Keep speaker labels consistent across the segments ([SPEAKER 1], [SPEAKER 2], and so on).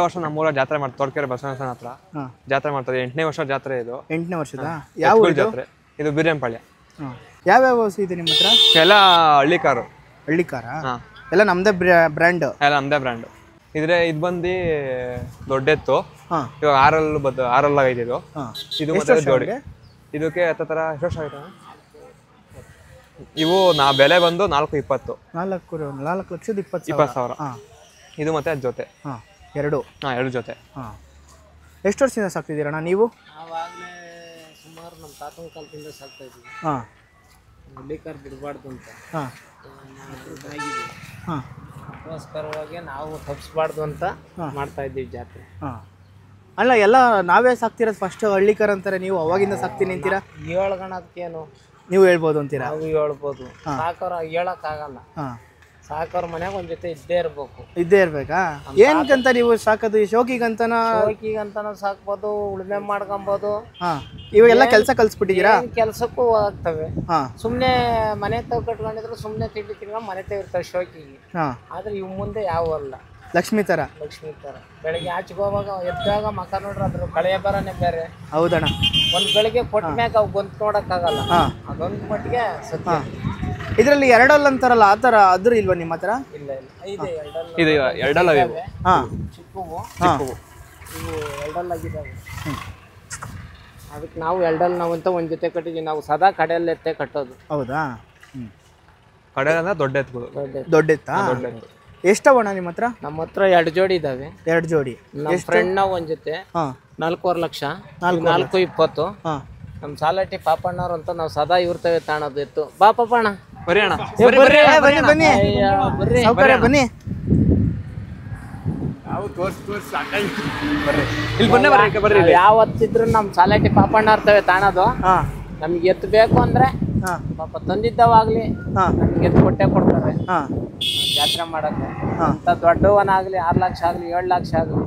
[SPEAKER 1] ವರ್ಷ ನಮ್ಮೂರ ಜಾತ್ರೆ ಮಾಡ್ತಾರೆ ತೋರ್ಕೆರೆ ಬಸವನಸನ ಹತ್ರ ಜಾತ್ರೆ ಮಾಡ್ತಾರೆ 8ನೇ ವರ್ಷ ಜಾತ್ರೆ ಇದು
[SPEAKER 2] 8ನೇ ವರ್ಷದ ಯಾವ
[SPEAKER 1] ಜಾತ್ರೆ ಇದು ಬೀರೇನಪಾಳ್ಯ
[SPEAKER 2] ಯಾವ್ಯಾವ ಹಸು ಇದೆ ನಿಮ್ಮ ಹತ್ರ
[SPEAKER 1] ಎಲ್ಲ ಹಳ್ಳಿಕಾರು
[SPEAKER 2] ಎಲ್ಲ ನಮ್ದೇ ಬ್ರ್ಯಾಂಡ್
[SPEAKER 1] ಎಲ್ಲ ನಮ್ದೇ ಬ್ರ್ಯಾಂಡ್ ಇದ್ರೆ ಇದು ಬಂದು ದೊಡ್ಡೆತ್ತು ಇವಾಗ ಆರಲ್ಲ ಆಗೈತೆ ಇದು ಇದು ಮತ್ತೆ ಜೋಡಿ ಇದಕ್ಕೆ ಹತ್ತರ ಎಷ್ಟು ವರ್ಷ ಆಯ್ತಾ ಇವು ಬೆಲೆ ಬಂದು 4,20 4,20,000 ಇದು ಮತ್ತೆ ಅದ್ ಜೊತೆ
[SPEAKER 2] ಎರಡು
[SPEAKER 1] ಜೊತೆ
[SPEAKER 2] ಎಷ್ಟು ವರ್ಷದಿಂದ ಸಾಕ್ತಿದ್ದೀರಣ್ಣ ನೀವು
[SPEAKER 3] ಸುಮಾರು ನಮ್ಮ ತಾತನ ಕಾಲದಿಂದ ಸಾಕ್ತಾ ಇದ್ದೀವಿ ಹಳ್ಳಿಕಾರ್ ಬಿಡಬಾರ್ದು ಅಂತ ಅದಕ್ಕೋಸ್ಕರವಾಗಿ ನಾವು ತಪ್ಪಿಸ್ಬಾರ್ದು ಅಂತ ಮಾಡ್ತಾ ಇದ್ದೀವಿ ಜಾತ್ರೆ
[SPEAKER 2] ಅಲ್ಲ ಎಲ್ಲ ನಾವೇ ಸಾಕ್ತಿರೋದು ಫಸ್ಟ್ ಹಳ್ಳಿಕರ್ ಅಂತಾರೆ ನೀವು ಅವಾಗಿಂದ ಸಾಕ್ತೀನಿ ಅಂತೀರಾ
[SPEAKER 3] ಹೇಳ್ಕೊಳೋದಕ್ಕೇನು
[SPEAKER 2] ನೀವು ಹೇಳ್ಬೋದು ಅಂತೀರಾ
[SPEAKER 3] ನಾವು ಹೇಳ್ಬೋದು ಸಾಕೋರು ಹೇಳಕ್ಕಾಗಲ್ಲ ಸಾಕೋರ್ ಮನ್ಯಾಗ ಒಂದ್ ಜೊತೆ ಇದ್ದೇ
[SPEAKER 2] ಇರ್ಬೇಕಾ ಏನಕ್ಕಂತ ನೀವು ಸಾಕೋದು ಶೋಕಿಗಂತನ
[SPEAKER 3] ಸಾಕ್ಬೋದು ಉಳುಮೆ ಮಾಡ್ಕೊಬೋದು
[SPEAKER 2] ಇವಾಗೆಲ್ಲ ಕೆಲಸ ಕಲ್ಸ್ಬಿಟ್ಟಿದ್ದೀರಾ
[SPEAKER 3] ಕೆಲ್ಸಕ್ಕೂ ಆಗ್ತವೆ ಸುಮ್ನೆ ಮನೆ ತಗ ಕಟ್ಕೊಂಡಿದ್ರು ಸುಮ್ನೆ ತಿಂಡಿ ತಿನ್ಕೊಂಡು ಮನೆ ತೆಗಿರ್ತಾವೆ ಶೋಕಿಗೆ ಆದ್ರೆ ಇವ್ ಮುಂದೆ ಯಾವ ಅಲ್ಲ
[SPEAKER 2] ಲಕ್ಷ್ಮಿ ತರ
[SPEAKER 3] ಬೆಳಿಗ್ಗೆ ಆಚೆಗೆ ಹೋಗುವಾಗ ಎದ್ದಾಗ ಮಕ ನೋಡ್ರಿ ಅದ್ರ ಕಳೆಯ ಬರನೇ ಬೇರೆ
[SPEAKER 2] ಹೌದಣ್ಣ
[SPEAKER 3] ಒಂದ್ ಬೆಳಿಗ್ಗೆ ಕೊಟ್ಟ ಮ್ಯಾಗ ಅವ್ ಗೊಂತ್ ನೋಡಕ್ಕಾಗಲ್ಲ ಅದೊಂದ್ ಮಟ್ಟಿಗೆ ಸತ್ಯ
[SPEAKER 2] ಇದರಲ್ಲಿ ಎರಡಲ್ಲ ಅಂತಾರಲ್ಲ ಆತರ ಆದ್ರೂ ಇಲ್ವಾ ನಿಮ್ಮ ಹತ್ರ
[SPEAKER 3] ಇಲ್ಲ ಇದೆ
[SPEAKER 1] ಎರಡಲ್ಲ
[SPEAKER 3] ಚಿಕ್ಕವು ಇವು ಎರಡಲ್ಲಾಗಿದ್ದಾವೆ ಅದಕ್ಕೆ ನಾವು ಎರಡಲ್ಲಿ ನಾವಂತ ಒಂದ್ ಜೊತೆ ಕಟ್ಟಿದ್ವಿ ನಾವು ಸದಾ ಕಡೆಯಲ್ಲಿ ಎತ್ತೆ ಕಟ್ಟೋದು
[SPEAKER 2] ಹೌದಾ
[SPEAKER 1] ಕಡೆ ಅಂದ್ರೆ ದೊಡ್ಡ ಎತ್ತುಗಳು
[SPEAKER 2] ದೊಡ್ಡ ಎತ್ತಾ ಎಷ್ಟವಣ್ಣ ನಿಮ್ಮ ಹತ್ರ
[SPEAKER 3] ನಮ್ಮ ಹತ್ರ 2 ಜೋಡಿ ಇದಾವೆ
[SPEAKER 2] 2 ಜೋಡಿ
[SPEAKER 3] ನಮ್ಮ ಫ್ರೆಂಡ್ ಒಂದ್ ಜೊತೆ 4.5 ಲಕ್ಷ 4.20 ನಮ್ಮ ಸಾಲಟಿ ಪಾಪಣ್ಣವ್ರು ಅಂತ ನಾವು ಸದಾ ಇವ್ರ್ತೇವೆ ತಾಣದು ಎತ್ತು ಬಾ ಪಾಪಣ್ಣ
[SPEAKER 2] ಬನ್ನಿ ಬನ್ನಿ
[SPEAKER 3] ಯಾವತ್ತಿದ್ರು ನಮ್ ಸಾಲಟಿ ಪಾಪಣ್ಣ ಇರ್ತೇವೆ ತಾಣದು ನಮ್ಗೆ ಎತ್ತು ಬೇಕು ಅಂದ್ರೆ ಪಾಪ ತಂದಿದ್ದವಾಗ್ಲಿ ನಮ್ಗೆ ಎತ್ತು ಕೊಡ್ತಾರೆ ಜಾತ್ರೆ ಮಾಡಕ್ಕೆ ಅಂತ ದೊಡ್ಡವನಾಗ್ಲಿ 6 ಲಕ್ಷ ಆಗ್ಲಿ 7 ಲಕ್ಷ ಆಗ್ಲಿ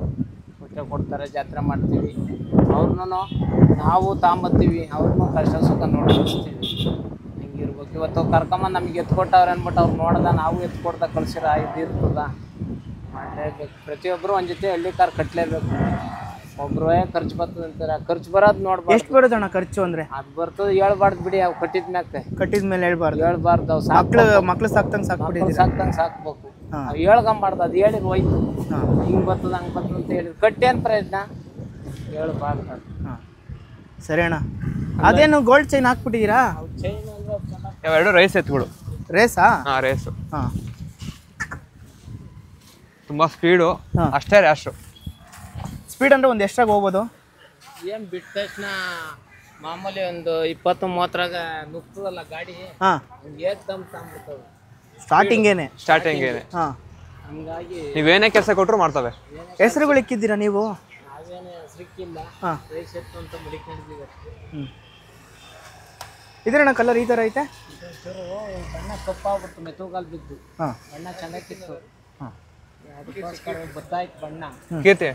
[SPEAKER 3] ಕೊಡ್ತಾರೆ ಜಾತ್ರೆ ಮಾಡ್ತೀವಿ ಅವ್ರನ್ನೂ ನಾವು ತಾಂಬತ್ತೀವಿ ಅವ್ರನ್ನೂ ಕಷ್ಟ ಸುಖ ನೋಡಿ ಕಳಿಸ್ತೀವಿ ಹಿಂಗಿರ್ಬೇಕು ಇವತ್ತು ಕರ್ಕೊಂಬಂದು ನಮ್ಗೆ ಎತ್ತು ಕೊಟ್ಟವ್ರು ಅಂದ್ಬಿಟ್ಟು ಅವ್ರು ನೋಡ್ದ ನಾವು ಎತ್ತು ಕೊಡ್ದ ಕಳ್ಸಿರ ಇದು ಇರ್ತದ ಮಾಡಲೇಬೇಕು ಪ್ರತಿಯೊಬ್ಬರು ಒಂದ್ ಜೊತೆ ಹಳ್ಳಿಕಾರ್ ಕಟ್ಲೇಬೇಕು ಒಬ್ರು ಖರ್ಚು ಬರ್ತದೆ ಅಂತಾರೆ ಖರ್ಚು ಬರೋದು ನೋಡ್ಬಾರ್ದು
[SPEAKER 2] ಎಷ್ಟು ಬರೋದಣ್ಣ ಖರ್ಚು ಅಂದ್ರೆ
[SPEAKER 3] ಅದು ಬರ್ತದೆ ಹೇಳ್ಬಾರ್ದು ಬಿಡಿ ಅವು
[SPEAKER 2] ಕಟ್ಟಿದ್ಮೇಲೆ ಹೇಳ್ಬಾರ್ದು
[SPEAKER 3] ಅವು
[SPEAKER 2] ಮಕ್ಳು ಸಾಕ್ತಂಗೆ
[SPEAKER 3] ಸಾಕ್ಬೇಕು ಹೇಳ್ಕೊಂಬಾರ್ದು ಅದು ಹೇಳಿರ್ ಹೋಯ್ತು ಹಿಂಗ್ ಬರ್ತದ ಹಂಗ್ ಬರ್ತದ ಅಂತ ಹೇಳಿದ್ರು ಕಟ್ಟೇನ್ ಪ್ರಯತ್ನ ಹೇಳ್ಬಾರ್ದು
[SPEAKER 2] ಸರಿ ಅಣ್ಣ ಅದೇನು ಗೋಲ್ಡ್ ಚೈನ್ ಹಾಕ್ಬಿಟ್ಟಿದ್ದೀರಾ
[SPEAKER 3] ಚೈನ್
[SPEAKER 1] ಎರಡು ರೈಸ್ ಎತ್ತುಗಳು
[SPEAKER 2] ರೇಸಾ
[SPEAKER 1] ರೇಸು ತುಂಬಾ ಸ್ಪೀಡು ಅಷ್ಟೇ ರ್ಯಾಶು
[SPEAKER 2] ಸ್ಪೀಡ್ ಅಂದ್ರೆ ಒಂದು ಎಷ್ಟಾಗಿ ಹೋಗ್ಬೋದು
[SPEAKER 3] ಏನ್ ಬಿಟ್ಟ ತಕ್ಷಣ ಮಾಮೂಲಿ ಒಂದು 20-30 ನುಗ್ತದಲ್ಲ ಗಾಡಿ ಏಕ್ದಮ್ ತಾಂಬಿಡ್ತವೆ
[SPEAKER 2] ಸ್ಟಾರ್ಟಿಂಗ್
[SPEAKER 3] ಹಂಗಾಗಿ
[SPEAKER 1] ನೀವೇನೇ ಕೆಲಸ ಕೊಟ್ಟರು ಮಾಡ್ತವೆ
[SPEAKER 2] ಹೆಸರುಗಳು ಇಕ್ಕಿದ್ದೀರಾ ನೀವು
[SPEAKER 3] ನಾವೇನೇ ಹೆಸರಿಕ್ಕಿಲ್ಲ ರೇಸ್ ಎತ್ತು ಅಂತ ಮಡಿಕೊಂಡಿದ್ದೀವಿ ಅಷ್ಟೇ
[SPEAKER 2] ಇದ್ರಣ್ಣ ಕಲರ್ ಈ ಥರ ಐತೆ
[SPEAKER 3] ಬಣ್ಣ ಕಪ್ಪಾಗ್ಬಿಡ್ತು ಮೆತ್ತುಗಾಲ್ ಬಿದ್ದು ಬಣ್ಣ ಚೆನ್ನಾಗಿತ್ತು ಅದಕ್ಕೋಸ್ಕರ ಗೊತ್ತಾಯ್ತು ಬಣ್ಣ
[SPEAKER 1] ಕೀರ್ತಿ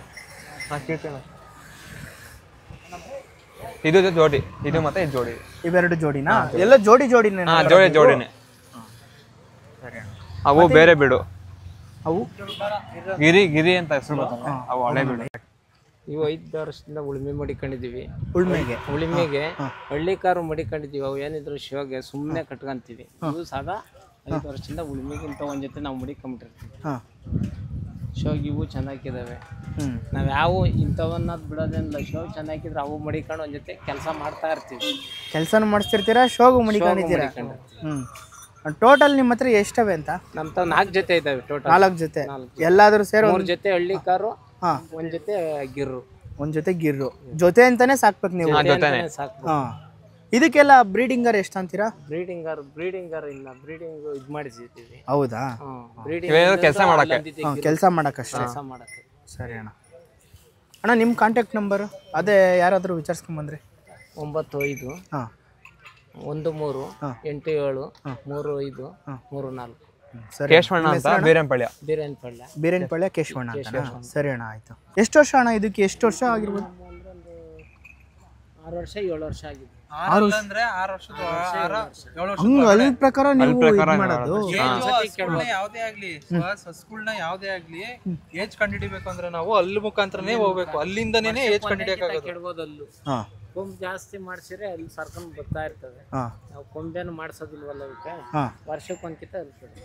[SPEAKER 1] ಇದು ಜೋಡಿ ಇದು ಮತ್ತೆ ಇದು ಜೋಡಿ
[SPEAKER 2] ಇವೆರಡು ಜೋಡಿನಾ ಎಲ್ಲ ಜೋಡಿನೇ
[SPEAKER 1] ಜೋಡಿನೇ ಅವು ಬೇರೆ ಬಿಡು
[SPEAKER 2] ಅವು
[SPEAKER 1] ಗಿರಿ ಅಂತ ಹೆಸರು ಬರ್ತವೆ ಅವು ಹಳೆ ಬಿಡು
[SPEAKER 3] ಇವು 5 ವರ್ಷದಿಂದ ಉಳುಮೆ ಮಡಿಕೊಂಡಿದ್ದೀವಿ
[SPEAKER 2] ಉಳುಮೆಗೆ
[SPEAKER 3] ಹಳ್ಳಿಕಾರು ಮಡಿಕೊಂಡಿದ್ದೀವಿ ಅವು ಏನಿದ್ರು ಶಿವಗೆ ಸುಮ್ಮನೆ ಕಟ್ಕೊಂತೀವಿ ಇವು ಸದಾ 5 ವರ್ಷದಿಂದ ಉಳುಮೆಗಿಂತ ಒಂದ್ ಜೊತೆ ನಾವು ಮಡಿಕೊಂಬಿಟ್ಟಿರ್ತೀವಿ ಶಿವಗೆ ಇವು ಚೆನ್ನಾಗಿದ್ದಾವೆ ನಾವ್ ಯಾವ ಇಂಥವನ್ನದ್ ಬಿಡೋದೇನಿಲ್ಲ ಶಿವ ಚೆನ್ನಾಗಿದ್ರೆ ಅವು ಮಡಿಕೊಂಡು ಒಂದ್ ಜೊತೆ ಕೆಲಸ ಮಾಡ್ತಾ ಇರ್ತೀವಿ
[SPEAKER 2] ಕೆಲಸನೂ ಮಾಡಿಸ್ತಿರ್ತೀರಾ ಶೋಗು ಮಡಿಕೊಂಡಿದ್ದೀರಾ ಟೋಟಲ್ ನಿಮ್ಮ ಹತ್ರ ಎಷ್ಟವೆ ಅಂತ
[SPEAKER 3] ನಮ್ತಾವ್ 4 ಜೊತೆ ಇದಾವೆ ಟೋಟಲ್
[SPEAKER 2] 4 ಜೊತೆ ಎಲ್ಲಾದ್ರೂ ಸೇರಿ
[SPEAKER 3] 3 ಜೊತೆ ಹಳ್ಳಿಕಾರು ಒಂದ್ ಜೊತೆ
[SPEAKER 2] ಗಿರ್ರು ಜೊತೆ ಅಂತಾನೆ ಸಾಕ್ಬೇಕು ನೀವು ಇದಕ್ಕೆಲ್ಲ ಬ್ರೀಡಿಂಗರ್ ಎಷ್ಟು ಅಂತೀರಾ
[SPEAKER 3] ಬ್ರೀಡಿಂಗರ್ ಇಲ್ಲ ಬ್ರೀಡಿಂಗ್ ಇದು ಮಾಡಿಸಿದ್ದೀವಿ
[SPEAKER 2] ಹೌದಾ ಕೆಲಸ ಮಾಡಕ್ಕಷ್ಟೇ ಸರಿ ಅಣ್ಣ ನಿಮ್ಮ ಕಾಂಟ್ಯಾಕ್ಟ್ ನಂಬರ್ ಅದೇ ಯಾರಾದರೂ ವಿಚಾರಿಸ್ಕೊಂಬಂದ್ರಿ
[SPEAKER 3] 95 13 87 35 34
[SPEAKER 1] ಕೇಶವಣ್ಣ ಅಂತ
[SPEAKER 2] ಬೀರೇನಪಾಳ್ಯ ಕೇಶವಣ್ಣ ಅಂತ ಸರಿ ಅಣ್ಣ ಆಯ್ತು ಎಷ್ಟು ವರ್ಷ ಅಣ್ಣ ಇದಕ್ಕೆ ಎಷ್ಟು ವರ್ಷ ಆಗಿರ್ಬೋದು
[SPEAKER 3] 6 ವರ್ಷ 7 ವರ್ಷ ಆಗಿದೆ
[SPEAKER 4] ಅಂದ್ರೆ 6 ವರ್ಷದ 7 ವರ್ಷ
[SPEAKER 2] ಹಂಗ ಅಲ್ಲಿ ಪ್ರಕಾರ ನೀವು ಇದ್ ಮಾಡೋದು
[SPEAKER 4] ಯಾವ್ದೇ ಆಗ್ಲಿ ಹಸುಗಳನ್ನ ಯಾವ್ದೇ ಆಗ್ಲಿ ಏಜ್ ಕಂಡಿಡಿಬೇಕು ಅಂದ್ರೆ ನಾವು ಅಲ್ಲಿ ಮುಖಾಂತರನೇ ಹೋಗ್ಬೇಕು, ಅಲ್ಲಿಂದನೇ ಏಜ್ ಕಂಡಿಡಿಯಕ್ಕಾಗೋದು.
[SPEAKER 3] ಕೊಂಬ್ ಜಾಸ್ತಿ ಮಾಡ್ಸಿದ್ರೆ ಅಲ್ಲಿ ಸರ್ಕೊಂಡ್ ಬರ್ತಾ ಇರ್ತದೆ. ನಾವು ಕೊಂಬೇನು ಮಾಡ್ಸೋದಿಲ್ವಲ್ಲ ಅದಕ್ಕೆ, ವರ್ಷಕ್ಕೊಂದ್ಕಿತ ಇರ್ತದೆ.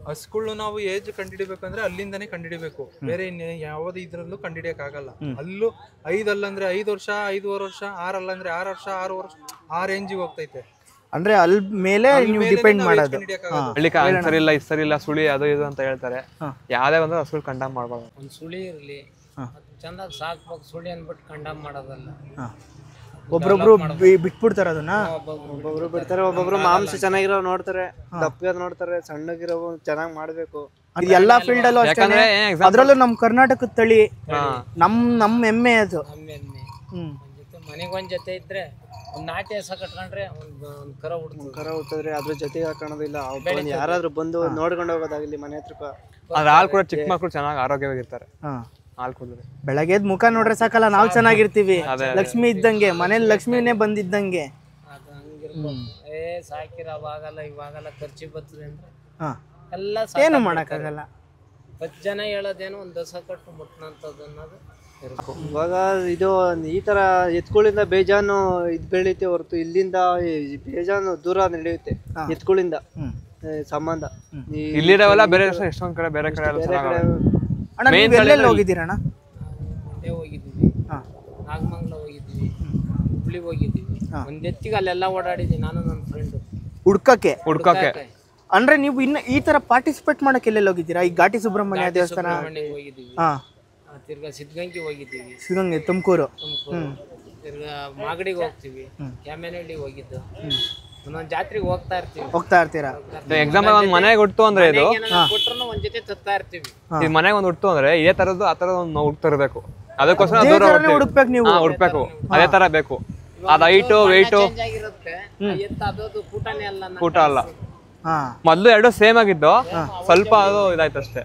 [SPEAKER 4] ಹಸುಗಳು ನಾವು ಏಜ್ ಕಂಡಿಡಿಬೇಕಂದ್ರೆ ಅಲ್ಲಿಂದಾನೇ ಕಂಡಿಡಿಬೇಕು, ಬೇರೆ ಯಾವ್ದು ಇದ್ರಲ್ಲೂ ಕಂಡಿಡಿಯಕ್ ಆಗಲ್ಲ. ಅಲ್ಲೂ 5 ಅಲ್ಲಂದ್ರೆ 5 ವರ್ಷ, 5.5 ವರ್ಷ, 6 ಅಲ್ಲಂದ್ರೆ 6 ವರ್ಷ, 6 ವರ್ಷ, ಆ ರೇಂಜಿಗೆ ಹೋಗ್ತೈತೆ.
[SPEAKER 2] ಅಂದ್ರೆ ಅಲ್ಲಿ ಮೇಲೆ ನೀವು ಡಿಪೆಂಡ್ ಮಾಡೋದು.
[SPEAKER 1] ಸರಿ ಇಲ್ಲ, ಸರಿ ಇಲ್ಲ, ಸುಳಿ ಅದು ಇದು ಅಂತ ಹೇಳ್ತಾರೆ. ಯಾವ್ದೇ ಬಂದ್ರೆ ಹಸುಗಳು ಕಂಡಮ್ ಮಾಡ್ಬಾರ್ದು.
[SPEAKER 3] ಒಂದ್ ಸುಳಿ ಇರ್ಲಿ, ಚಂದಾಗಿ ಸಾಕ್ಬೇಕು, ಸುಳಿ ಅನ್ಬಿಟ್ಟು ಕಂಡಮ್ ಮಾಡೋದಲ್ಲ.
[SPEAKER 2] ಒಬ್ರೊಬ್ರು ಬಿಟ್ಬಿಡ್ತಾರ ಅದನ್ನ.
[SPEAKER 5] ಒಬ್ಬೊಬ್ರು ಬಿಡ್ತಾರೆ, ಒಬ್ಬೊಬ್ರು ಮಾಂಸ ಚೆನ್ನಾಗಿರೋ ನೋಡ್ತಾರೆ, ದಪ್ಪಗೆ ನೋಡ್ತಾರೆ, ಸಣ್ಣಗಿರೋ ಚೆನ್ನಾಗಿ ಮಾಡ್ಬೇಕು.
[SPEAKER 2] ಇದು ಎಲ್ಲಾ ಫೀಲ್ಡ್ ಅಲ್ಲೂ ಅಷ್ಟೇ. ಅದ್ರಲ್ಲೂ ನಮ್ ಕರ್ನಾಟಕದ ತಳಿ ನಮ್ ಹೆಮ್ಮೆ ಅದು.
[SPEAKER 3] ಮನೆಗೊಂದ್ ಜೊತೆ ಇದ್ರೆ ಒಂದ್ ನಾಟಿ ಹಸ ಕಟ್ಕೊಂಡ್ರೆ ಒಂದ್ ಕರ
[SPEAKER 5] ಹುಟ್ಟಿದ್ರೆ ಅದ್ರ ಜೊತೆಗೆ ಹಾಕೋದಿಲ್ಲ. ಯಾರಾದ್ರೂ ಬಂದು ನೋಡ್ಕೊಂಡು ಹೋಗೋದಾಗ್ಲಿ ಮನೆ ಹತ್ರ.
[SPEAKER 1] ಅದ್ರ ಹಾಲು ಕೂಡ ಚಿಕ್ಕ ಮಕ್ಳು ಚೆನ್ನಾಗಿ ಆರೋಗ್ಯವಾಗಿರ್ತಾರೆ. ಹಾಲು ಕುಡಿದ್ರೆ
[SPEAKER 2] ಬೆಳಗ್ಗೆ ಮುಖ ನೋಡ್ರೆ ಸಾಕಲ್ಲ, ನಾವು ಚೆನ್ನಾಗಿರ್ತೀವಿ. ಲಕ್ಷ್ಮಿ ಇದ್ದಂಗೆ, ಮನೇಲಿ ಲಕ್ಷ್ಮಿನೇ ಬಂದಿದ್ದಂಗೆ.
[SPEAKER 3] ಸಾಕಿರವಾಗಲ್ಲ ಇವಾಗಲ್ಲ ಖರ್ಚಿ ಬರ್ತದೆ ಅಂದ್ರೆ
[SPEAKER 2] ಎಲ್ಲ ಏನು ಮಾಡಕ್ಕಾಗಲ್ಲ.
[SPEAKER 3] 10 ಜನ ಹೇಳೋದೇನು ಒಂದ್ ದಸ ಕಟ್ಟು ಮುಟ್ನಂತದ್ದು ಅನ್ನೋದು.
[SPEAKER 5] ಇವಾಗ ಇದು ಈ ತರ ಎತ್ಕೊಳ್ಳಿಂದ ಬೇಜಾನು ಇದ್ ಬೆಳೀತೆ ಹೊರತು ಇಲ್ಲಿಂದ ಬೇಜಾನು ದೂರ ನಡೆಯುತ್ತೆ ಎತ್ಕೊಳ್ಳಿಂದ ಸಂಬಂಧ.
[SPEAKER 1] ಇಲ್ಲಿರವಲ್ಲ ಬೇರೆ ಎಷ್ಟೊಂದ್ ಕಡೆ ಬೇರೆ ಕಡೆ
[SPEAKER 2] ಎಲ್ಲೆಲ್ಲಿ ಹೋಗಿದ್ದೀರಣ್ಣ?
[SPEAKER 3] ಮಂಡ್ಯ ಹೋಗಿದ್ವಿ, ನಾಗಮಂಗಲ ಹೋಗಿದ್ವಿ, ಹುಬ್ಳಿ ಹೋಗಿದ್ವಿ. ಒಂದ್ ಎತ್ತಿಗೆ ಅಲ್ಲೆಲ್ಲ ಓಡಾಡಿದ್ವಿ ನಾನು ನನ್ನ ಫ್ರೆಂಡ್
[SPEAKER 2] ಹುಡ್ಕಕ್ಕೆ.
[SPEAKER 3] ಅಂದ್ರೆ
[SPEAKER 2] ನೀವು ಇನ್ನ ಈ ತರ ಪಾರ್ಟಿಸಿಪೇಟ್ ಮಾಡಕ್ಕೆ ಎಲ್ಲೆಲ್ಲಿ ಹೋಗಿದ್ದೀರಾ? ಈ ಘಾಟಿ ಸುಬ್ರಹ್ಮಣ್ಯ ದೇವಸ್ಥಾನ
[SPEAKER 3] ಹೋಗಿದ್ವಿ, ತಿರ್ಗಾ ಸಿದ್ಧಗಂಗೆ ಹೋಗಿದ್ದೀವಿ,
[SPEAKER 2] ಸಿದ್ಧಗಂಗೆ ತುಮಕೂರು,
[SPEAKER 3] ತಿರ್ಗಾ ಮಾಗಡಿಗೆ ಹೋಗ್ತೀವಿ, ಕ್ಯಾಮೆನಹಳ್ಳಿಗೆ ಹೋಗಿದ್ದು. ಒಂದೊಂದ್ ಜಾತ್ರೆಗೆ ಹೋಗ್ತಾ
[SPEAKER 2] ಇರ್ತೀರಾ?
[SPEAKER 1] ಎಕ್ಸಾಂಪಲ್ ಒಂದ್ ಮನೆಗೆ ಹುಟ್ಟು ಅಂದ್ರೆ ಇದು
[SPEAKER 3] ಕೊಟ್ರು ಒಂದ್ ಜೊತೆ ತರ್ತಾ ಇರ್ತೀವಿ.
[SPEAKER 1] ಈ ಮನೆಗೆ ಒಂದ್ ಹುಟ್ಟು ಅಂದ್ರೆ ಇದೇ ತರದ್ದು ಆ ತರದ ಒಂದು ಹುಡ್ತಾ ಇರ್ಬೇಕು. ಅದಕ್ಕೋಸ್ಕರ
[SPEAKER 2] ಹುಡುಕ್ಬೇಕು, ನೀವು
[SPEAKER 1] ಹುಡ್ಬೇಕು, ಅದೇ ತರ ಬೇಕು. ಅದ್ ಹೈಟು ವೆಯ್ಟು ಕೂಟ ಅಲ್ಲ. ಮೊದ್ಲು 2 ಸೇಮ್ ಆಗಿದ್ದು, ಸ್ವಲ್ಪ ಅದು ಇದಾಯ್ತು ಅಷ್ಟೇ.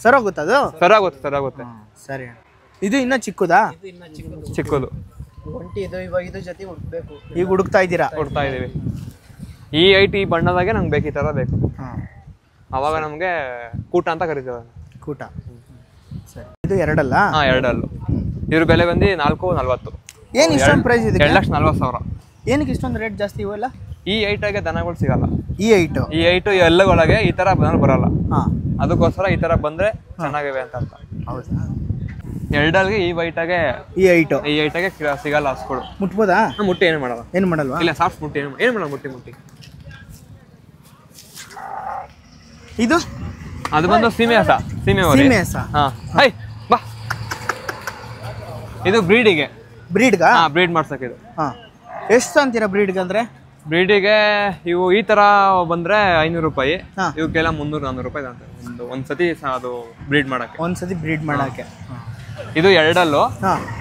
[SPEAKER 2] ಸರೋಗುತ್ತೆ ಅದು,
[SPEAKER 1] ಸರಾಗುತ್ತೆ.
[SPEAKER 2] ಸರಿ. ಇದು ಇನ್ನ ಚಿಕ್ಕದಾ?
[SPEAKER 1] ಚಿಕ್ಕದು
[SPEAKER 5] ಒಂಟಿ ಇದು. ಇವಾಗ ಇದು ಜೊತೆ ಹುಡ್ಬೇಕು.
[SPEAKER 2] ಈಗ ಹುಡುಕ್ತಾ
[SPEAKER 1] ಇದೀವಿ. ಈ ಹೈಟ್ ಈ ಬಣ್ಣದಾಗೆ ನಮ್ಗೆ ಬೇಕು, ಈ ತರ ಬೇಕು. ಅವಾಗ ನಮ್ಗೆ ಕೂಟ ಅಂತ ಕರಿತೀವಿ.
[SPEAKER 2] ಕೂಟ. ಸರಿ. ಇದು 2 ಅಲ್ಲ?
[SPEAKER 1] 2 ಅಲ್ಲು. ಇದ್ರ ಬೆಲೆ ಬಂದು 440.
[SPEAKER 2] ಏನ್ ಇಷ್ಟೊಂದು ಪ್ರೈಸ್ ಇದೆ?
[SPEAKER 1] 2,40,000.
[SPEAKER 2] ಏನಕ್ಕೆ ಇಷ್ಟೊಂದು ರೇಟ್ ಜಾಸ್ತಿ ಇವೆಲ್ಲ?
[SPEAKER 1] ಈ ಹೈಟಾಗೆ ದನಗಳು ಸಿಗಲ್ಲ.
[SPEAKER 2] ಈ ಹೈಟು
[SPEAKER 1] ಎಲ್ಲಗೊಳಗೆ ಈ ತರ ದನ ಬರಲ್ಲ. ಅದಕ್ಕೋಸ್ಕರ ಈ ತರ ಬಂದ್ರೆ ಚೆನ್ನಾಗಿವೆ ಅಂತ ಅರ್ಥ.
[SPEAKER 2] ಹೌದಾ?
[SPEAKER 1] 2 ಈ ಹೈಟಾಗೆ
[SPEAKER 2] ಈ ಹೈಟಾಗೆ
[SPEAKER 1] ಸಿಗಲ್ಲ ಹಸುಗಳು.
[SPEAKER 2] ಮುಟ್ಬೋದಾ?
[SPEAKER 1] ಮುಟ್ಟಿ ಏನು ಮಾಡಲ್ಲ.
[SPEAKER 2] ಏನು ಮಾಡಲ್ವಾ?
[SPEAKER 1] ಇಲ್ಲ, ಸಾಫ್ಟ್ ಮುಟ್ಟಿ ಏನು ಮಾಡಲ್ಲ. ಮುಟ್ಟಿ
[SPEAKER 2] ಇದು
[SPEAKER 1] ಅದು ಬಂದು ಸೀಮೆ ಹಸ. ಹೈ ಬಾ. ಇದು ಬ್ರೀಡ್ ಮಾಡ್ಸಕ್ಕೆ ಇದು.
[SPEAKER 2] ಎಷ್ಟು ಅಂತೀರಾ ಬ್ರೀಡ್ಗೆ? ಅಂದ್ರೆ
[SPEAKER 1] ಬ್ರೀಡಿಗೆ ಇವು ಈ ತರ ಬಂದ್ರೆ 500 ರೂಪಾಯಿ, ಇವಕ್ಕೆಲ್ಲ 300-400 ರೂಪಾಯಿ ಒಂದ್ಸತಿ ಅದು ಬ್ರೀಡ್ ಮಾಡಕ್ಕೆ. ಇದು 2 ಅಲ್ಲು.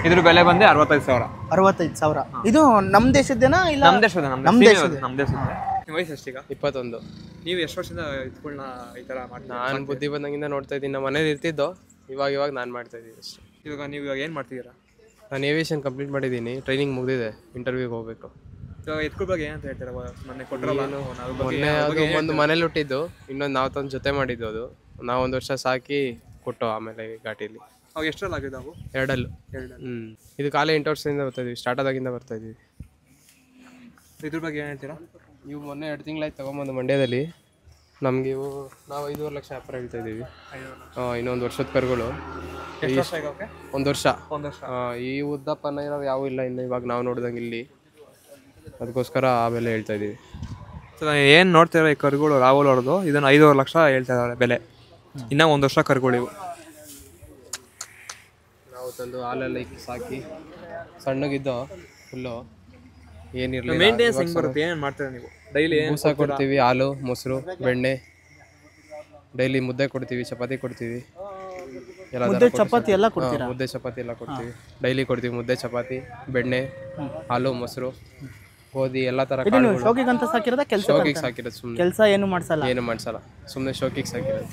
[SPEAKER 1] ಇದ್ರ ಬೆಲೆ ಬಂದು 65,000.
[SPEAKER 2] ಇದು ನಮ್ ದೇಶದ್ದೇನಾ? ಇಲ್ಲ,
[SPEAKER 1] ನಮ್ ದೇಶದ. ನಿಮ್ಮ ವಯಸ್ಸು ಎಷ್ಟೀಗ?
[SPEAKER 6] 21.
[SPEAKER 1] ನೀವು ಎಷ್ಟು ವರ್ಷದಿಂದ ಇದ್ಕೊಳ್ಳ ಈ ತರ ಮಾಡ್ತೀರಾ?
[SPEAKER 6] ನಾನು ಬುದ್ಧಿ ಬಂದಂಗಿಂದ ನೋಡ್ತಾ ಇದ್ದೀನಿ. ನಮ್ಮ ಮನೇಲಿ ಇರ್ತಿದ್ದೋ, ಇವಾಗ ನಾನು ಮಾಡ್ತಾ ಇದ್ದೀನಿ ಅಷ್ಟೇ.
[SPEAKER 1] ಇವಾಗ ಏನು ಮಾಡ್ತಿದ್ದೀರಾ?
[SPEAKER 6] ನಾನು ಏವಿಯೇಷನ್ ಕಂಪ್ಲೀಟ್ ಮಾಡಿದ್ದೀನಿ, ಟ್ರೈನಿಂಗ್ ಮುಗಿದಿದೆ, ಇಂಟರ್ವ್ಯೂಗೆ ಹೋಗ್ಬೇಕು.
[SPEAKER 1] ಎತ್ಕೊಳ್ ಬಗ್ಗೆ ಏನಂತ ಹೇಳ್ತೀರಾ? ಮೊನ್ನೆ ಕೊಟ್ಟರಲ್ಲ,
[SPEAKER 6] ಮೊನ್ನೆ ಅದು ಒಂದು ಮನೇಲಿ ಹುಟ್ಟಿದ್ದು, ಇನ್ನೊಂದು ನಾವು ತಂದು ಜೊತೆ ಮಾಡಿದ್ದು. ಅದು ನಾವು 1 ವರ್ಷ ಸಾಕಿ ಕೊಟ್ಟು ಆಮೇಲೆ ಘಾಟಿಲಿ.
[SPEAKER 1] ಅವಾಗ ಎಷ್ಟರಲ್ಲಿ ಆಗಿದೆ? ಅವು
[SPEAKER 6] 2 ಅಲ್ಲು. ಇದು ಕಾಲೇ 8 ವರ್ಷದಿಂದ ಬರ್ತಾ ಇದೀವಿ, ಸ್ಟಾರ್ಟ್ ಆದಾಗಿಂದ ಬರ್ತಾ ಇದೀವಿ.
[SPEAKER 1] ಇದ್ರ ಬಗ್ಗೆ ಏನು ಹೇಳ್ತೀರಾ?
[SPEAKER 6] ಇವು ಮೊನ್ನೆ 2 ತಿಂಗಳಾಯ್ತು ತೊಗೊಂಬಂದು ಮಂಡ್ಯದಲ್ಲಿ. ನಮಗೆ ಇವು ನಾವು 5.5 ಲಕ್ಷ ವ್ಯಾಪಾರ ಹೇಳ್ತಾ ಇದ್ದೀವಿ. ಇನ್ನೊಂದು ವರ್ಷದ ಕರುಗಳು. 1 ವರ್ಷ. ಈ ಉದ್ದಪ್ಪನ ಇರೋ ಯಾವ ಇಲ್ಲ ಇನ್ನು ಇವಾಗ ನಾವು ನೋಡಿದಂಗೆ ಇಲ್ಲಿ, ಅದಕ್ಕೋಸ್ಕರ ಆ ಬೆಲೆ ಹೇಳ್ತಾ ಇದ್ದೀವಿ.
[SPEAKER 1] ಏನು ನೋಡ್ತೀರಾ ಈ ಕರುಗಳು? ರಾಹುಲ್ ಅವ್ರದ್ದು ಇದನ್ನು 5.5 ಲಕ್ಷ ಹೇಳ್ತಾ ಇದ್ದಾರೆ ಬೆಲೆ. ಇನ್ನೂ 1 ವರ್ಷ ಕರುಗಳು ಇವು.
[SPEAKER 6] ನಾವು ತಂದು ಹಾಲೆಲ್ಲ ಇಕ್ಕಿ ಸಾಕಿ ಸಣ್ಣಗಿದ್ದೋ ಫುಲ್ಲು ಏನಿರಲಿಲ್ಲ.
[SPEAKER 1] ಮೇಂಟೆನೆನ್ಸ್ ಹೆಂಗೆ ಬರುತ್ತೆ? ಏನೇನು ಮಾಡ್ತೀರಾ ನೀವು? ಡೈಲಿ
[SPEAKER 6] ಬೂಸ ಕೊಡ್ತೀವಿ, ಹಾಲು, ಮೊಸರು, ಬೆಣ್ಣೆ. ಡೈಲಿ ಮುದ್ದೆ ಕೊಡ್ತೀವಿ, ಚಪಾತಿ ಕೊಡ್ತೀವಿ,
[SPEAKER 2] ಚಪಾತಿ ಎಲ್ಲ ಕೊಡ್ತೀವಿ.
[SPEAKER 6] ಮುದ್ದೆ ಚಪಾತಿ ಎಲ್ಲ ಕೊಡ್ತೀವಿ. ಡೈಲಿ ಕೊಡ್ತೀವಿ ಮುದ್ದೆ, ಚಪಾತಿ, ಬೆಣ್ಣೆ, ಹಾಲು, ಮೊಸರು, ಗೋಧಿ ಎಲ್ಲ ಥರ.
[SPEAKER 2] ಶೋಕಿಗೆ ಅಂತ ಸಾಕಿರೋದ?
[SPEAKER 6] ಶೋಕಿಗೆ ಸಾಕಿರೋದು. ಸುಮ್ಮನೆ
[SPEAKER 2] ಕೆಲಸ ಏನು ಮಾಡ್ಸಲ್ಲ,
[SPEAKER 6] ಸುಮ್ಮನೆ ಶೋಕಿಗೆ ಸಾಕಿರೋದು.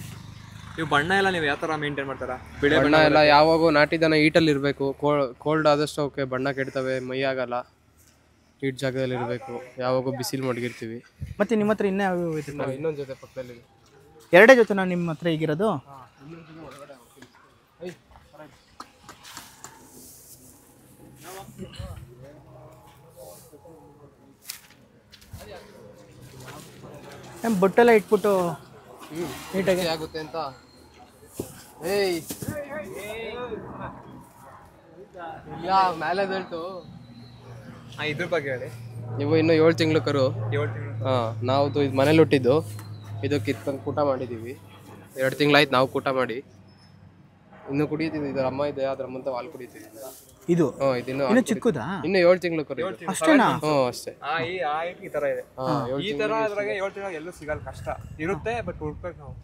[SPEAKER 1] ನೀವು ಬಣ್ಣ ಎಲ್ಲ ನೀವು ಯಾವ ಥರ ಮೇಂಟೈನ್ ಮಾಡ್ತಾರಾ?
[SPEAKER 6] ಬಣ್ಣ ಎಲ್ಲ ಯಾವಾಗೂ ನಾಟಿ ದನ ಈಟಲ್ಲಿ ಇರಬೇಕು. ಕೋಲ್ಡ್ ಆದಷ್ಟು ಅವಕ್ಕೆ ಬಣ್ಣ ಕೆಡ್ತವೆ, ಮೈ ಆಗಲ್ಲ. ಹೀಟ್ ಜಾಗದಲ್ಲಿ ಇರಬೇಕು, ಯಾವಾಗೂ ಬಿಸಿಲು ಮಡಗಿರ್ತೀವಿ.
[SPEAKER 2] ಮತ್ತೆ ನಿಮ್ಮ ಹತ್ರ ಇನ್ನೂ ಯಾವ ಇದೆ?
[SPEAKER 6] ಇನ್ನೊಂದು ಜೊತೆ ಪಕ್ಕದಲ್ಲಿ
[SPEAKER 2] ಎರಡೇ ಜೊತೆ ನಾನು ನಿಮ್ಮ ಹತ್ರ ಈಗಿರೋದು. ಬೊಟ್ಟೆಲ್ಲ ಇಟ್ಬಿಟ್ಟು ನೀಟಾಗಿ
[SPEAKER 6] ಆಗುತ್ತೆ ಅಂತ. ಏಯ್ ಮೇಲೆ ಹೇಳ್ತು.
[SPEAKER 1] ಇದ್ರ ಬಗ್ಗೆ ಹೇಳಿ.
[SPEAKER 6] ನೀವು ಇನ್ನೂ 7 ತಿಂಗಳು ಕರು.
[SPEAKER 1] 7 ತಿಂಗಳು.
[SPEAKER 6] ಹಾಂ, ನಾವು ಇದು ಮನೇಲಿ ಹುಟ್ಟಿದ್ದು. ಇದು ಕಿತ್ಕೊಂಡು ಕೂಟ ಮಾಡಿದ್ದೀವಿ. 2 ತಿಂಗಳಾಯ್ತು ನಾವು ಕೂಟ ಮಾಡಿ. ಇನ್ನು ಕುಡಿಯುತ್ತಿದ್ದು. ಇದರ ಅಮ್ಮ ಇದೆ, ಅದ್ರ ಮುಂದೆ ಹಾಲು ಕುಡಿಯುತ್ತಿದ್ದು.
[SPEAKER 2] ಇದು
[SPEAKER 6] ಇನ್ನು
[SPEAKER 2] ಚಿಕ್ಕದಾ?
[SPEAKER 6] ಇನ್ನು 7 ತಿಂಗಳು ಕರು.
[SPEAKER 2] ಅಷ್ಟೇನಾ?
[SPEAKER 6] ಹ್ಞೂ ಅಷ್ಟೇ.
[SPEAKER 1] ಈ ತರ ಇದೆ. ಈ ತರ ಅದ್ರಾಗೆ 7 ತಿಂಗಳು ಎಲ್ಲೂ ಸಿಗಲ್ಲ, ಕಷ್ಟ ಇರುತ್ತೆ, ಬಟ್ ಹುಡ್ಬೇಕು ನಾವು.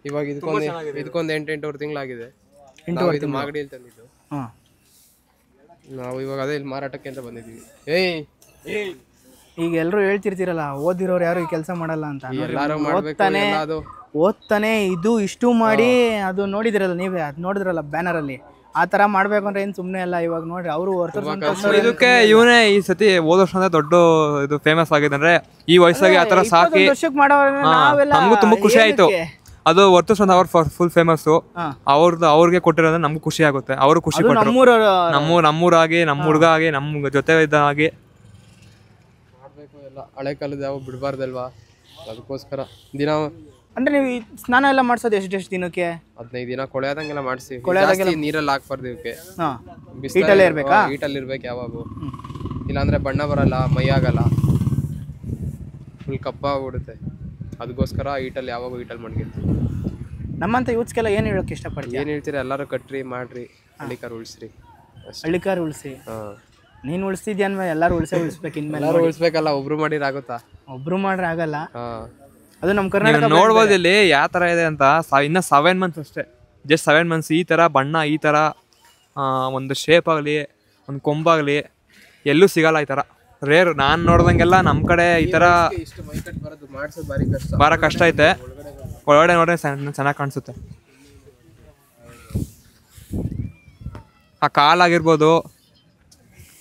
[SPEAKER 6] ಇವಾಗ ಇದಕ್ಕೊಂದು 8-8 ತಿಂಗಳಾಗಿದೆ. ಇದು ಮಾಗಡಿಯಲ್ಲಿ ತಂದಿದ್ದು. ನಾವು ಇವಾಗ ಅದೇ ಇಲ್ಲಿ ಮಾರಾಟಕ್ಕೆ ಅಂತ ಬಂದಿದ್ದೀವಿ.
[SPEAKER 2] ಈಗ ಎಲ್ಲರೂ ಹೇಳ್ತಿರ್ತೀರಲ್ಲ, ಓದಿರೋರು ಯಾರು ಈ ಕೆಲಸ ಮಾಡಲ್ಲ ಅಂತ.
[SPEAKER 6] ಎಲ್ಲಾರು
[SPEAKER 2] ಓದ್ತಾನೆ ಇದು ಇಷ್ಟು ಮಾಡಿ ಅದು ನೋಡಿದಿರಲ್ಲ ನೀವೇ, ಅದು ನೋಡಿದ್ರಲ್ಲ ಬ್ಯಾನರ್ ಅಲ್ಲಿ, ಆ ತರ ಮಾಡ್ಬೇಕು ಅಂದ್ರೆ ಏನ್ ಸುಮ್ನೆ ಅಲ್ಲ. ಇವಾಗ ನೋಡ್ರಿ ಅವರು
[SPEAKER 1] ಇದಕ್ಕೆ ಇವನೇ ಈ ಸತಿ ಹೋದ ವರ್ಷ ಅಂದ್ರೆ ದೊಡ್ಡ ಇದು ಫೇಮಸ್ ಆಗಿದೆ. ಅಂದ್ರೆ ಈ ವಯಸ್ಸಾಗಿ ಆತರ ಸಾಕಿ ನಮಗೂ ತುಂಬಾ ಖುಷಿ ಆಯ್ತು. ಅದು ವರ್ತು ಅವ್ರ ಫುಲ್ ಫೇಮಸ್. ಅವ್ರಿಗೆ ಕೊಟ್ಟಿರೋದ್ರೆ ನಮ್ಗೂ ಖುಷಿ ಆಗುತ್ತೆ, ಅವರು ಖುಷಿ ಕೊಟ್ಟರು. ನಮ್ಮೂರಾಗಿ ನಮ್ಮ ಹುಡುಗ ಆಗಿ ನಮ್ಮ ಜೊತೆ ಇದ್ದ ಹಾಗೆ
[SPEAKER 6] ಮಾಡ್ಬೇಕು. ಎಲ್ಲ ಹಳೆ ಕಾಲದ ಯಾವ ಬಿಡಬಾರ್ದಲ್ವಾ, ಅದಕ್ಕೋಸ್ಕರ ದಿನ.
[SPEAKER 2] ಅಂದ್ರೆ ನೀವು ಸ್ನಾನ ಎಲ್ಲ ಮಾಡ್ಸೋದು ಎಷ್ಟು ದಿನಕ್ಕೆ?
[SPEAKER 6] 15 ದಿನ ಕೊಳೆಯಾದಂಗೆಲ್ಲ ಮಾಡಿಸಿ. ನೀರಲ್ಲಿ ಹಾಕ್ಬಾರ್ದು ಇವಕ್ಕೆ.
[SPEAKER 2] ಹೀಟಲ್ಲೇ ಇರ್ಬೇಕಾ?
[SPEAKER 6] ಹೀಟಲ್ಲಿ ಇರ್ಬೇಕು ಯಾವಾಗೂ, ಇಲ್ಲಾಂದ್ರೆ ಬಣ್ಣ ಬರಲ್ಲ, ಮೈ ಆಗಲ್ಲ, ಫುಲ್ ಕಪ್ಪಾಗ್ಬಿಡುತ್ತೆ. ಅದಕ್ಕೋಸ್ಕರ ಹೀಟಲ್ಲಿ ಯಾವಾಗೂ ಹೀಟಲ್ಲಿ ಮಡಗಿರ್ತೀವಿ.
[SPEAKER 2] ನಮ್ಮಂತ ಯೂತ್ಸ್ಗೆಲ್ಲ ಏನು ಹೇಳೋಕೆ ಇಷ್ಟಪಡ್ತೀವಿ?
[SPEAKER 6] ಏನು ಹೇಳ್ತೀರಿ, ಎಲ್ಲರೂ ಕಟ್ರಿ ಮಾಡ್ರಿ, ಹಳ್ಳಿಕಾರ ಉಳಿಸ್ರಿ.
[SPEAKER 2] ಹಳ್ಳಿಕಾರ ಉಳಿಸಿ. ನೀನು ಉಳಿಸ್ತಿದ್ಯಾ ಅಂದ್ಮೇಲೆ ಎಲ್ಲರೂ ಉಳಿಸ್ಬೇಕು. ಇನ್ಮೇಲೆ
[SPEAKER 6] ಎಲ್ಲರೂ ಉಳಿಸ್ಬೇಕಲ್ಲ, ಒಬ್ರು ಮಾಡಿದ್ರೆ ಆಗುತ್ತಾ?
[SPEAKER 2] ಒಬ್ರು ಮಾಡ್ರೆ ಆಗಲ್ಲ. ಅದು ನಮ್ಮ ಕರ್ನಾಟಕ
[SPEAKER 1] ನೋಡ್ಬೋದು. ಇಲ್ಲಿ ಯಾವ ತರ ಇದೆ ಅಂತ. ಇನ್ನ 7 ಮಂತ್ಸ್ ಅಷ್ಟೇ, ಜಸ್ಟ್ 7 ಮಂತ್ಸ್. ಈ ತರ ಬಣ್ಣ, ಈ ತರ ಒಂದು ಶೇಪ್ ಆಗಲಿ, ಒಂದು ಕೊಂಬಾಗಲಿ ಎಲ್ಲೂ ಸಿಗಲ್ಲ. ಈ ತರ ರೇರ್. ನಾನು ನೋಡ್ದಂಗೆಲ್ಲ ನಮ್ಮ ಕಡೆ ಈ ತರ ಭಾಳ ಕಷ್ಟ ಐತೆ. ಒಳಗಡೆ ನೋಡ್ರೆ ಚೆನ್ನಾಗಿ ಕಾಣಿಸುತ್ತೆ. ಆ ಕಾಲಾಗಿರ್ಬೋದು,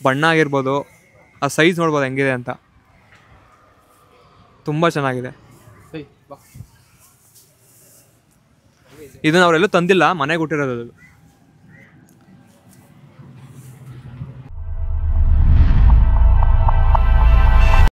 [SPEAKER 1] ಬಣ್ಣ ಆಗಿರ್ಬೋದು, ಆ ಸೈಜ್ ನೋಡ್ಬೋದು ಹೆಂಗಿದೆ ಅಂತ. ತುಂಬ ಚೆನ್ನಾಗಿದೆ. ಇದನ್ನ ಅವರೆಲ್ಲೂ ತಂದಿಲ್ಲ, ಮನೆಗೆ ಹುಟ್ಟಿರೋದು.